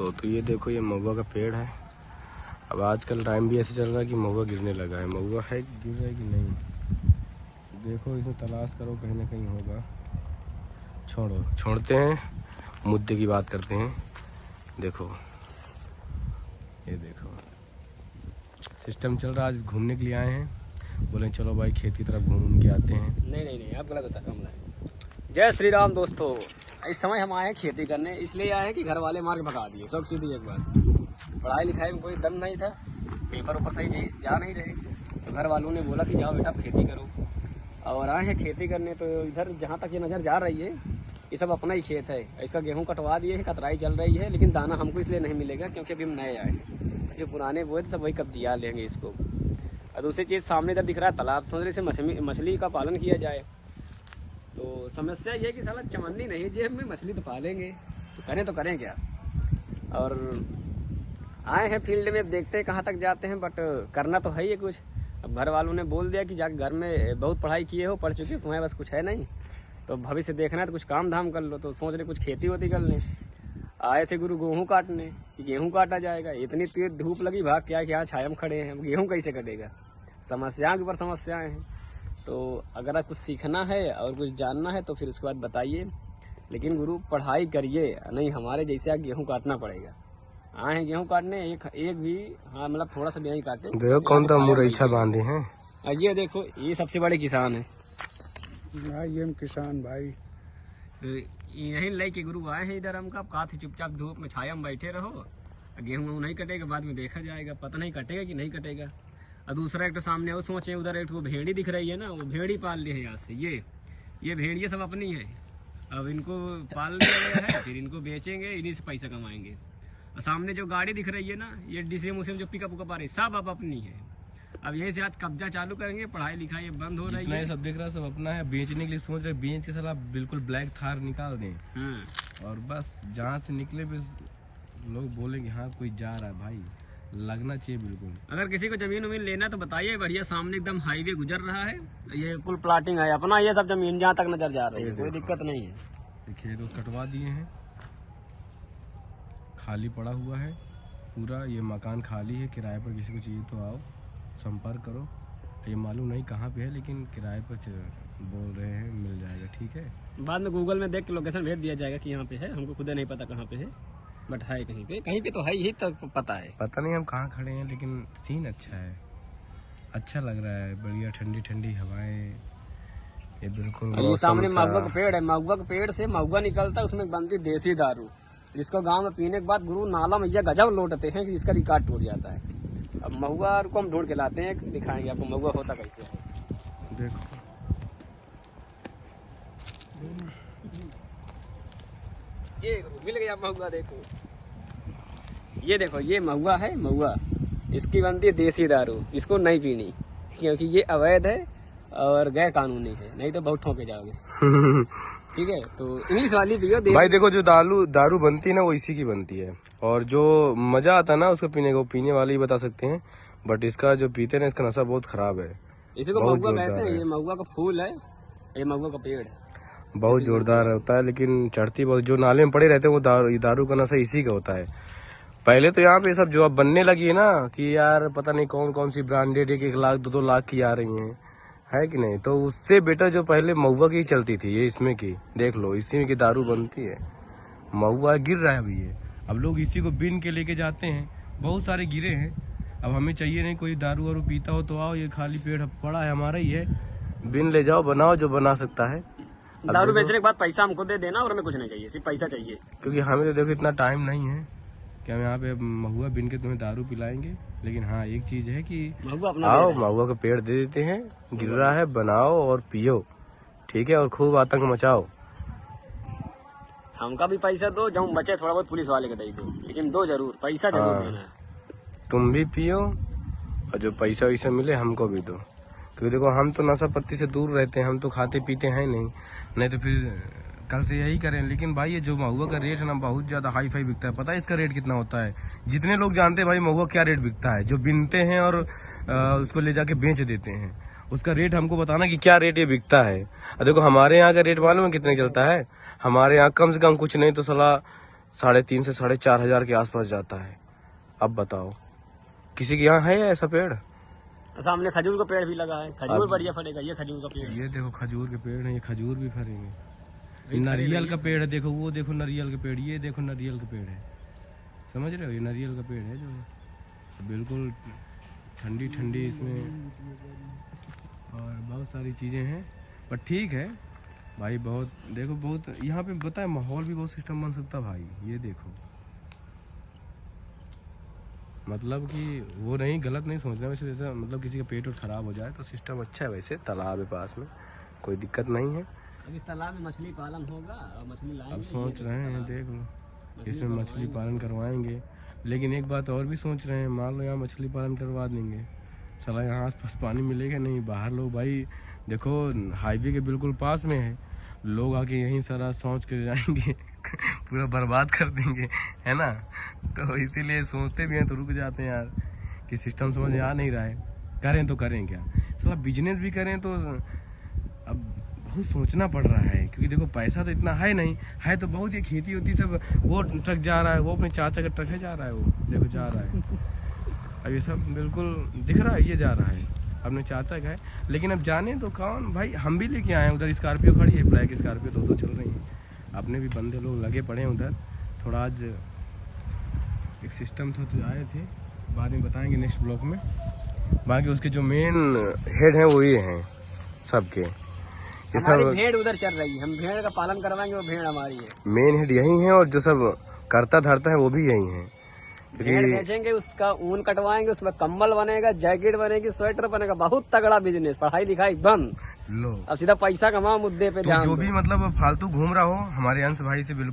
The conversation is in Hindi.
दोस्तों, तो ये देखो, ये महुआ का पेड़ है। अब आजकल टाइम भी ऐसे चल रहा है कि महुआ गिरने लगा है। महुआ है, गिर रहा है कि नहीं देखो, इसे तलाश करो, कहीं ना कहीं होगा। छोड़ते हैं, मुद्दे की बात करते हैं। देखो, ये देखो सिस्टम चल रहा है। आज घूमने के लिए आए हैं, बोले चलो भाई खेत की तरफ घूम के आते हैं। नहीं, आप गलत बता रहे हैं। जय श्री राम दोस्तों, इस समय हम आए हैं खेती करने, इसलिए आए हैं कि घर वाले मार के भगा दिए। सब सीधी एक बात, पढ़ाई लिखाई में कोई दम नहीं था, पेपर ऊपर सही जा नहीं रहे, तो घर वालों ने बोला कि जाओ बेटा खेती करो। और आए हैं खेती करने। तो इधर जहाँ तक ये नज़र जा रही है, ये सब अपना ही खेत है। इसका गेहूँ कटवा दिए है, कतराई चल रही है, लेकिन दाना हमको इसलिए नहीं मिलेगा क्योंकि अभी हम नए आए हैं। तो जो पुराने बोए थे सब वही कब्जिया लेंगे इसको। और दूसरी चीज़, सामने इधर दिख रहा है तालाब, सोच रहे से मछली का पालन किया जाए। तो समस्या ये है कि साला चमन्नी नहीं है जेब में, मछली तो पालेंगे तो करें क्या। और आए हैं फील्ड में, देखते हैं कहाँ तक जाते हैं, बट करना तो है ही कुछ। अब घर वालों ने बोल दिया कि जाके घर में बहुत पढ़ाई किए हो, पढ़ चुके हो, तुम्हारे बस कुछ है नहीं, तो भविष्य देखना है तो कुछ काम धाम कर लो। तो सोच रहे कुछ खेती होती कर लें। आए थे गुरु गेहूँ काटने कि गेहूँ काटा जाएगा। इतनी तेज धूप लगी, भाग क्या कि यहाँ छाया में खड़े हैं, गेहूँ कैसे कटेगा। समस्याओं के ऊपर समस्याएं हैं। तो अगर कुछ सीखना है और कुछ जानना है तो फिर उसके बाद बताइए, लेकिन गुरु पढ़ाई करिए, नहीं हमारे जैसे गेहूँ काटना पड़ेगा। आए हैं गेहूँ काटने, एक भी हाँ मतलब थोड़ा सा भी नहीं काटे। देखो कौन सा मुँह इच्छा बांधे हैं। ये देखो, ये सबसे बड़े किसान है। ये किसान भाई यही लाई के गुरु आए हैं इधर। हम कहा थे चुपचाप धूप में छाया में बैठे रहो, गेहूँ नहीं कटेगा, बाद में देखा जाएगा, पता नहीं कटेगा कि नहीं कटेगा। और दूसरा एक तो सामने वो सोचे, उधर एक वो भेड़ी दिख रही है ना, वो भेड़ी पाल ली है यहाँ से। ये भेड़िया सब अपनी है। अब इनको पाल लिया गया है, फिर इनको बेचेंगे, इन्हीं से पैसा कमाएंगे। और सामने जो गाड़ी दिख रही है ना, ये डीसीएम उसीएम जो पिकअप उकअप आ रही है, सब अब अपनी है। अब यही से आज कब्जा चालू करेंगे, पढ़ाई लिखाई बंद हो रही है। सब दिख रहा है, सब अपना है, बेचने के लिए सोच रहे, बेच के साला बिल्कुल ब्लैक थार निकाल दें। और बस जहाँ से निकले बस लोग बोलेंगे हाँ कोई जा रहा है। भाई लगना चाहिए बिल्कुल। अगर किसी को जमीन उमीन लेना तो बताइए, बढ़िया सामने एकदम हाईवे गुजर रहा है, ये कुल प्लाटिंग है अपना, ये सब जमीन जहाँ तक नजर जा रही है, कोई दिक्कत नहीं है। खेत कटवा दिए हैं, खाली पड़ा हुआ है पूरा। ये मकान खाली है, किराए पर किसी को चाहिए तो आओ संपर्क करो। ये मालूम नहीं कहाँ पे है, लेकिन किराए पर बोल रहे हैं, मिल जाएगा। ठीक है, बाद में गूगल में देख के लोकेशन भेज दिया जाएगा कि यहाँ पे है। हमको खुद नहीं पता कहाँ पे है, बट है कहीं पे तो है ही, तो पता है। पता नहीं हम कहाँ खड़े हैं, लेकिन सीन अच्छा है, अच्छा लग रहा है, बढ़िया ठंडी ठंडी हवाएं। ये बिल्कुल ये सामने महुआ का पेड़ है, महुआ के पेड़ से महुआ निकलता है, उसमें बनती देसी दारू, जिसको गांव में पीने के बाद गुरु नाला मैया गजब लौटते हैं कि इसका रिकॉर्ड टूट जाता है। अब महुआ को हम ढूंढ के लाते हैं, दिखाएंगे आपको महुआ होता कैसे है। देखो ये मिल गया महुआ, देखो ये देखो, ये महुआ है। महुआ इसकी बनती है देसी दारू, इसको नहीं पीनी क्योंकि ये अवैध है और गैर कानूनी है, नहीं तो बहुत ठोके जाओगे। ठीक है, तो इंग्लिश वाली पियो। भाई देखो, जो दारू बनती है ना, वो इसी की बनती है, और जो मजा आता है ना उसको पीने को, पीने वाले ही बता सकते हैं। बट इसका जो पीते हैं ना, इसका नशा बहुत खराब है। इसी को महुआ कहते हैं। ये महुआ का फूल है, ये महुआ का पेड़ है, बहुत जोरदार होता है, लेकिन चढ़ती बहुत। जो नाले में पड़े रहते हैं वो दारू का नशा इसी का होता है। पहले तो यहाँ पे सब जो अब बनने लगी है ना, कि यार पता नहीं कौन कौन सी ब्रांडेड 1 लाख 2 लाख की आ रही है कि नहीं, तो उससे बेटर जो पहले महुआ की चलती थी, ये इसमें की देख लो, इसी में की दारू बनती है। महुआ गिर रहा है अभी ये, अब लोग इसी को बीन के लेके जाते हैं, बहुत सारे गिरे हैं। अब हमें चाहिए नहीं, कोई दारू वारू पीता हो तो आओ, ये खाली पेड़ पड़ा है हमारा ही है, बीन ले जाओ, बनाओ जो बना सकता है। दारू बेचने के बाद पैसा हमको दे देना, और हमें कुछ नहीं चाहिए, सिर्फ पैसा चाहिए। क्योंकि हमें तो देखो इतना टाइम नहीं है कि हम यहाँ पे महुआ बीन के तुम्हें दारू पिलाएंगे। लेकिन हाँ एक चीज है कि आओ, महुआ का पेड़ दे देते हैं, गिर रहा है, बनाओ और पियो। ठीक है, और खूब आतंक मचाओ। हमका भी पैसा दो, जब बचे थोड़ा बहुत पुलिस वाले का दे दो, लेकिन दो जरूर, पैसा जरूर देना। तुम भी पियो, और जो पैसा वैसा मिले हमको भी दो। क्योंकि देखो हम तो नशा पत्ती से दूर रहते हैं, हम तो खाते पीते हैं नहीं तो फिर कल से यही करें। लेकिन भाई ये जो महुआ का रेट है ना, बहुत ज्यादा हाई फाई बिकता है। पता है इसका रेट कितना होता है? जितने लोग जानते हैं भाई महुआ क्या रेट बिकता है, जो बिनते हैं और उसको ले जाके बेच देते हैं, उसका रेट हमको बताना कि क्या रेट ये बिकता है। देखो हमारे यहाँ का रेट मालूम है कितने चलता है? हमारे यहाँ कम से कम कुछ नहीं तो साला 3,500 से 4,500 के आसपास जाता है। अब बताओ किसी के यहाँ है ऐसा पेड़? सामने खजूर का पेड़ भी लगा है, खजूर बढ़िया फलेगा। ये खजूर का पेड़ है। ये देखो खजूर के पेड़ है, ये खजूर भी फरेंगे। ये नारियल का पेड़ है, देखो वो देखो नारियल का पेड़, ये देखो नारियल का पेड़ है, समझ रहे हो? ये नारियल का पेड़ है जो बिल्कुल ठंडी ठंडी इसमें और बहुत सारी चीज़ें हैं। पर ठीक है भाई, बहुत देखो बहुत यहाँ पे बताए माहौल भी बहुत सिस्टम बन सकता भाई। ये देखो मतलब कि वो नहीं, गलत नहीं सोच रहे वैसे, जैसा मतलब किसी का पेट और खराब हो जाए तो सिस्टम अच्छा है। वैसे तालाब है पास में, कोई दिक्कत नहीं है। अब इस तालाब में मछली पालन होगा और मछली लाएंगे। अब सोच रहे हैं देख लो इसमें मछली पालन करवाएंगे, लेकिन एक बात और भी सोच रहे हैं, मान लो यहाँ मछली पालन करवा देंगे, साला यहाँ आसपास पानी मिलेगा नहीं। बाहर लोग भाई देखो हाईवे के बिल्कुल पास में है, लोग आके यहीं सारा सोच के जाएंगे पूरा बर्बाद कर देंगे, है ना? तो इसीलिए सोचते भी हैं तो रुक जाते हैं यार कि सिस्टम समझ आ नहीं रहा है। करें तो करें क्या, साला बिजनेस भी करें तो अब बहुत सोचना पड़ रहा है, क्योंकि देखो पैसा तो इतना है नहीं है, तो बहुत ये खेती होती सब। वो ट्रक जा रहा है, वो अपने चाचा का ट्रक है जा रहा है, वो देखो जा रहा है। अब ये सब बिल्कुल दिख रहा है, ये जा रहा है अपने चाचा का है। लेकिन अब जाने तो कौन भाई, हम भी लेके आए हैं। उधर स्कॉर्पियो खड़ी है, ब्लैक स्कॉर्पियो, दो चल रही हैं। अपने भी बंदे लोग लगे पड़े हैं उधर। थोड़ा आज एक सिस्टम था तो आए थे, बाद में बताएंगे नेक्स्ट ब्लॉग में। बाकी उसके जो मेन हेड हैं वो ये हैं सबके, ये हमारी सब भेड़ उधर चल रही है, हम भेड़ का पालन करवाएंगे, वो भेड़ हमारी है। मेन हेड यही हैं, और जो सब करता धरता है वो भी यही हैं। भेड़ बेचेंगे, उसका ऊन कटवाएंगे, उसमें कंबल बनेगा, जैकेट बनेगी, स्वेटर बनेगा, बहुत तगड़ा बिजनेस। पढ़ाई लिखाई बंद, लो अब सीधा पैसा कमाओ, मुद्दे पे तो ध्यान जो दो। भी मतलब फालतू घूम रहा हो, हमारे अंश भाई से बिल्कुल